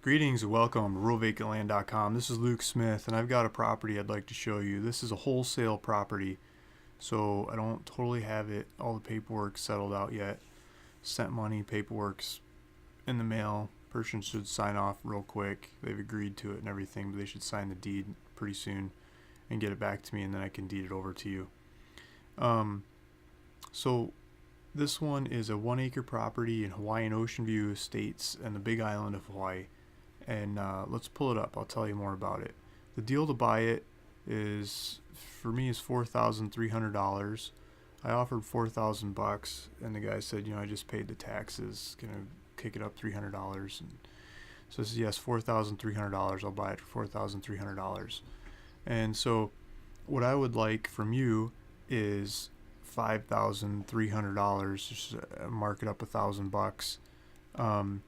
Greetings and welcome to ruralvacantland.com. This is Luke Smith, and I've got a property I'd like to show you. This is a wholesale property, so I don't totally have all the paperwork settled out yet. Sent money, paperwork's in the mail. Person should sign off real quick. They've agreed to it and everything, but they should sign the deed pretty soon and get it back to me, and then I can deed it over to you. So this one is a 1 acre property in Hawaiian Ocean View Estates and the Big Island of Hawaii. And let's pull it up. I'll tell you more about it. The deal to buy it is, for me, is $4,300. I offered $4,000, and the guy said, I just paid the taxes, gonna kick it up $300. And so I said, yes, $4,300. I'll buy it for $4,300. And so what I would like from you is $5,300. Just mark it up $1,000.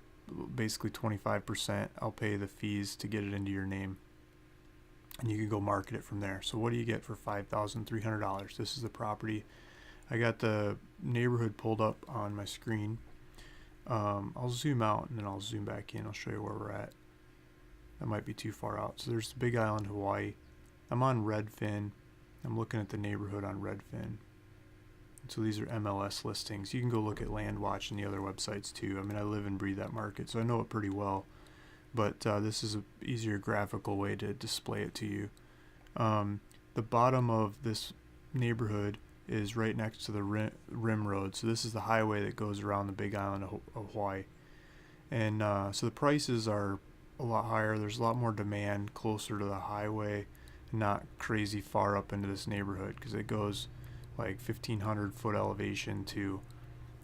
Basically 25%. I'll pay the fees to get it into your name, and you can go market it from there. So what do you get for $5,300? This is the property. I got the neighborhood pulled up on my screen. I'll zoom out and then I'll zoom back in. I'll show you where we're at. That might be too far out. So there's the Big Island, Hawaii. I'm on Redfin. I'm looking at the neighborhood on Redfin. So these are MLS listings. You can go look at LandWatch and the other websites too. I mean, I live and breathe that market, so I know it pretty well. But this is an easier graphical way to display it to you. The bottom of this neighborhood is right next to the rim road. So this is the highway that goes around the Big Island of Hawaii. And so the prices are a lot higher. There's a lot more demand closer to the highway, not crazy far up into this neighborhood, because it goes like 1,500 foot elevation to,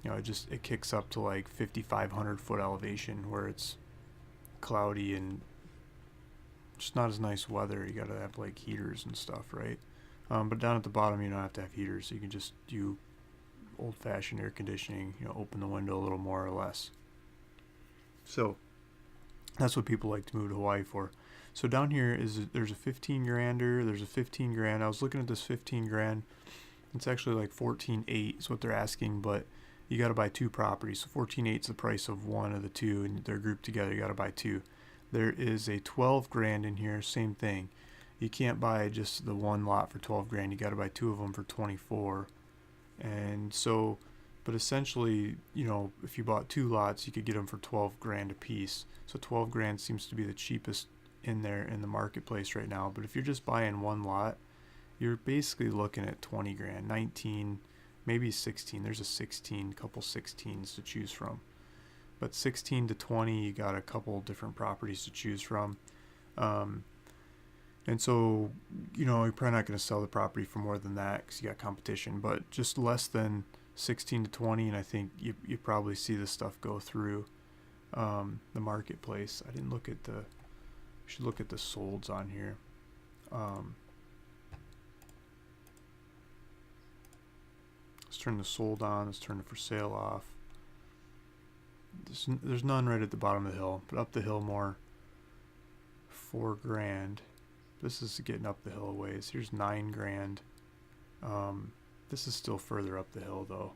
it kicks up to like 5,500 foot elevation where it's cloudy and just not as nice weather. You gotta have like heaters and stuff, right? But down at the bottom, you don't have to have heaters. So you can just do old-fashioned air conditioning. Open the window a little more or less. So that's what people like to move to Hawaii for. So down here there's a 15 grander. There's a 15 grand. I was looking at this 15 grand. It's actually like 14.8 is what they're asking, but you got to buy two properties. So 14.8 is the price of one of the two, and they're grouped together. You got to buy two. There is a 12 grand in here. Same thing. You can't buy just the one lot for 12 grand. You got to buy two of them for 24. And so, but essentially, if you bought two lots, you could get them for 12 grand a piece. So 12 grand seems to be the cheapest in there in the marketplace right now. But if you're just buying one lot, you're basically looking at 20 grand, 19, maybe 16. There's a 16, couple 16s to choose from. But 16 to 20, you got a couple different properties to choose from. And so, you're probably not going to sell the property for more than that because you got competition. But just less than 16 to 20, and I think you probably see this stuff go through the marketplace. I didn't look at should look at the solds on here. Let's turn the sold on. Let's turn the for sale off. There's none right at the bottom of the hill, but up the hill more. 4 grand. This is getting up the hill a ways. Here's 9 grand. This is still further up the hill though.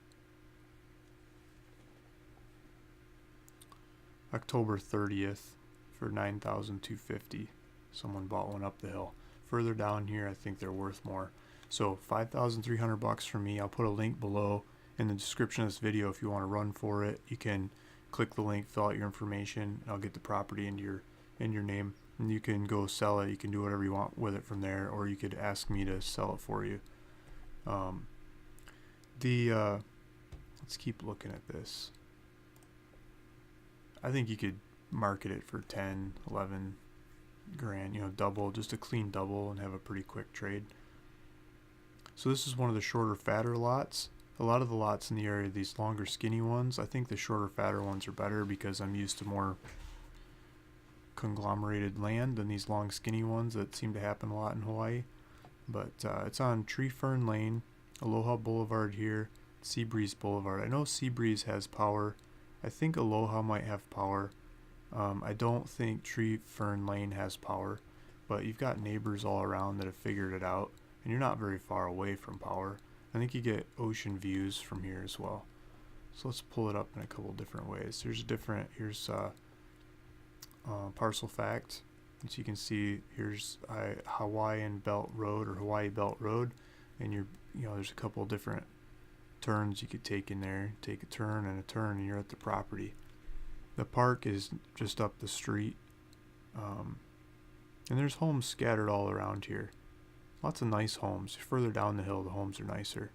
October 30th for $9,250. Someone bought one up the hill. Further down here, I think they're worth more. So $5,300 from me. I'll put a link below in the description of this video if you want to run for it. You can click the link, fill out your information, and I'll get the property into your name, and you can go sell it. You can do whatever you want with it from there, or you could ask me to sell it for you. Let's keep looking at this. I think you could market it for 10, 11 grand, double, just a clean double, and have a pretty quick trade. So this is one of the shorter, fatter lots. A lot of the lots in the area, these longer, skinny ones, I think the shorter, fatter ones are better because I'm used to more conglomerated land than these long, skinny ones that seem to happen a lot in Hawaii. But it's on Tree Fern Lane, Aloha Boulevard here, Seabreeze Boulevard. I know Seabreeze has power. I think Aloha might have power. I don't think Tree Fern Lane has power, but you've got neighbors all around that have figured it out. And you're not very far away from power. I think you get ocean views from here as well. So let's pull it up in a couple different ways. Here's parcel fact. As you can see, here's Hawaiian Belt Road or Hawaii Belt Road, and there's a couple different turns you could take in there. Take a turn, and you're at the property. The park is just up the street, and there's homes scattered all around here. Lots of nice homes. Further down the hill, the homes are nicer.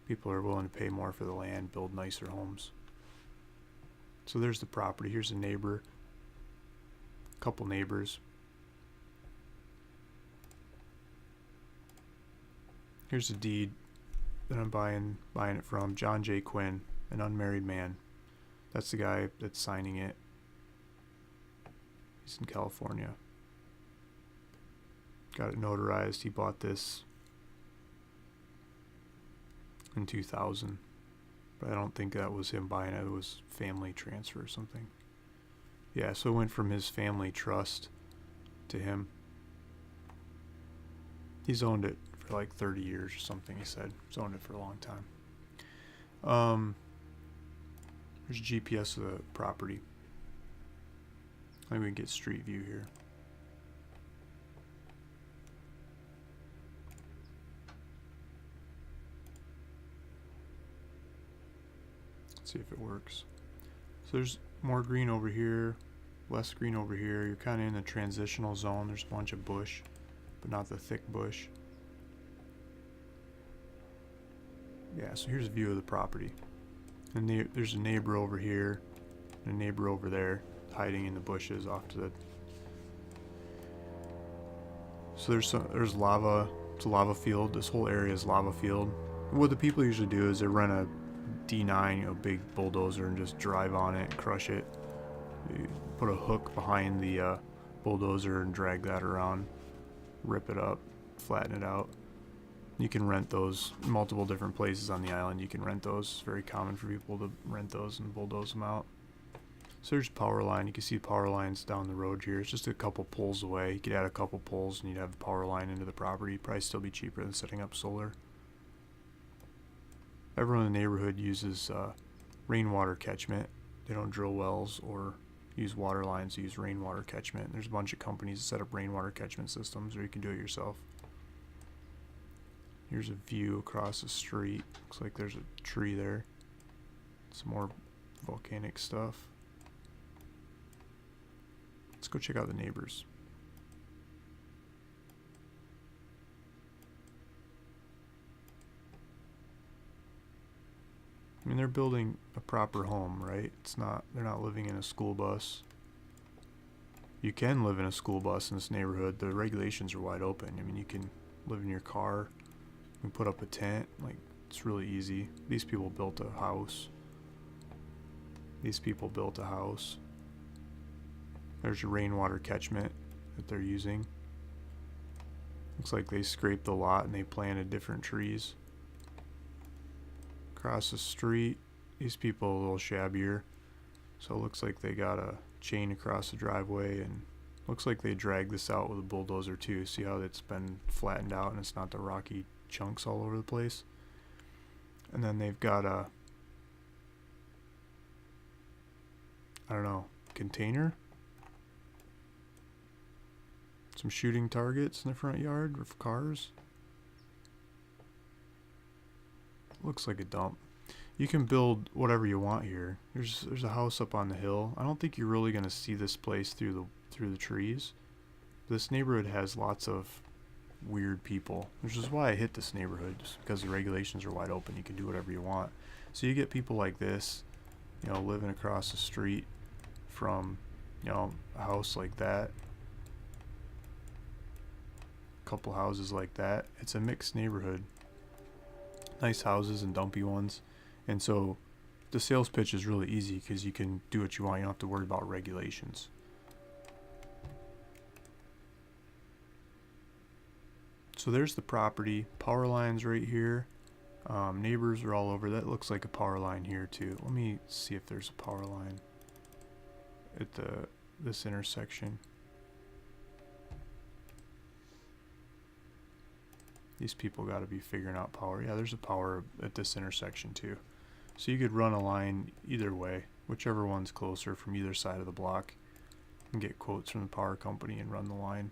People are willing to pay more for the land, build nicer homes. So there's the property. Here's a neighbor, a couple neighbors. Here's the deed that I'm buying it from. John J. Quinn, an unmarried man. That's the guy that's signing it. He's in California. Got it notarized. He bought this in 2000. But I don't think that was him buying it. It was family transfer or something. Yeah, so it went from his family trust to him. He's owned it for like 30 years or something, he said. He's owned it for a long time. There's GPS of the property. I think we can get street view here. Let's see if it works. So there's more green over here, less green over here. You're kind of in the transitional zone. There's a bunch of bush, but not the thick bush. Yeah, so here's a view of the property. And there's a neighbor over here, and a neighbor over there, hiding in the bushes off to the... So there's lava. It's a lava field. This whole area is lava field. And what the people usually do is they rent a D9, big bulldozer, and just drive on it and crush it. You put a hook behind the bulldozer and drag that around, rip it up, flatten it out. You can rent those multiple different places on the island. You can rent those. It's very common for people to rent those and bulldoze them out. So there's a power line. You can see power lines down the road here. It's just a couple poles away. You could add a couple poles and you'd have the power line into the property. Probably still be cheaper than setting up solar. Everyone in the neighborhood uses rainwater catchment. They don't drill wells or use water lines. They use rainwater catchment. There's a bunch of companies that set up rainwater catchment systems, or you can do it yourself. Here's a view across the street. Looks like there's a tree there. Some more volcanic stuff. Let's go check out the neighbors. I mean, they're building a proper home, right? They're not living in a school bus. You can live in a school bus in this neighborhood. The regulations are wide open. I mean, you can live in your car. You can put up a tent. Like, it's really easy. These people built a house. These people built a house. There's your rainwater catchment that they're using. Looks like they scraped the lot and they planted different trees. Across the street, these people are a little shabbier. So it looks like they got a chain across the driveway, and looks like they dragged this out with a bulldozer too. See how it's been flattened out and it's not the rocky chunks all over the place. And then they've got a, I don't know, container. Some shooting targets in the front yard for cars. Looks like a dump. You can build whatever you want here. There's a house up on the hill. I don't think you're really gonna see this place through the trees. This neighborhood has lots of weird people, which is why I hit this neighborhood, just because the regulations are wide open. You can do whatever you want. So you get people like this, living across the street from, a house like that. A couple houses like that. It's a mixed neighborhood. Nice houses and dumpy ones. And so the sales pitch is really easy because you can do what you want. You don't have to worry about regulations. So there's the property. Power lines right here. Neighbors are all over. That looks like a power line here too. Let me see if there's a power line at this intersection. These people got to be figuring out power. Yeah, there's a power at this intersection too. So you could run a line either way, whichever one's closer from either side of the block. and get quotes from the power company and run the line.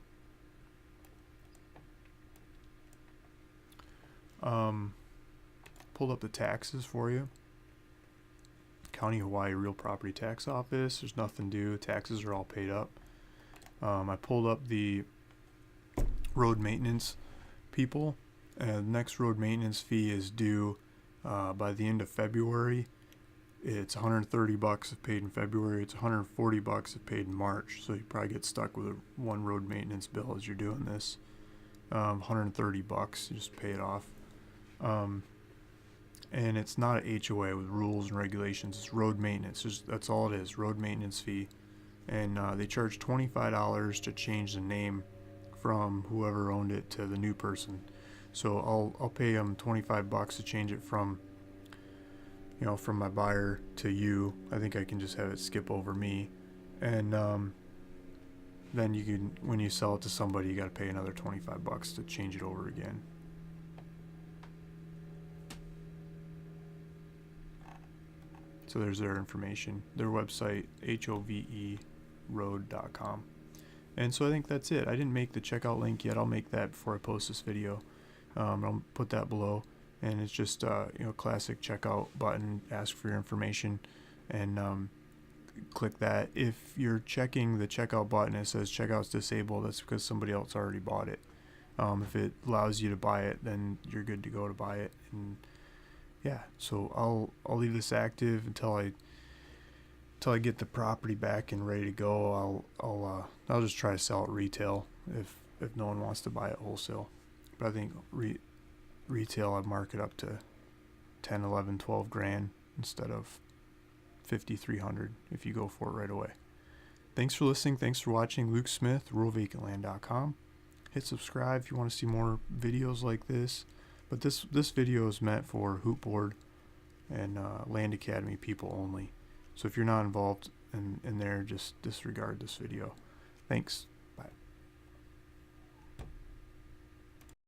Pulled up the taxes for you. County Hawaii Real Property Tax Office. There's nothing due. Taxes are all paid up. I pulled up the road maintenance people, and the next road maintenance fee is due by the end of February. It's $130 if paid in February. It's $140 if paid in March. So you probably get stuck with one road maintenance bill as you're doing this. $130, you just pay it off. And it's not an HOA with rules and regulations. It's road maintenance. That's all it is, road maintenance fee. And they charge $25 to change the name from whoever owned it to the new person. So I'll pay them $25 to change it from, from my buyer to you. I think I can just have it skip over me, and then you can, when you sell it to somebody, you got to pay another $25 to change it over again. So there's their information, their website, hoveroad.com. And so I think that's it. I didn't make the checkout link yet. I'll make that before I post this video. I'll put that below, and it's just classic checkout button. Ask for your information, and click that. If you're checking the checkout button, it says checkout's disabled. That's because somebody else already bought it. If it allows you to buy it, then you're good to go to buy it. And yeah, so I'll leave this active until I get the property back and ready to go. I'll just try to sell it retail if no one wants to buy it wholesale. But I think retail, I'd mark it up to 10, 11, 12 grand instead of 5,300 if you go for it right away. Thanks for listening. Thanks for watching. Luke Smith, ruralvacantland.com. Hit subscribe if you want to see more videos like this. But this video is meant for Hoop Board and Land Academy people only. So if you're not involved in there, just disregard this video. Thanks.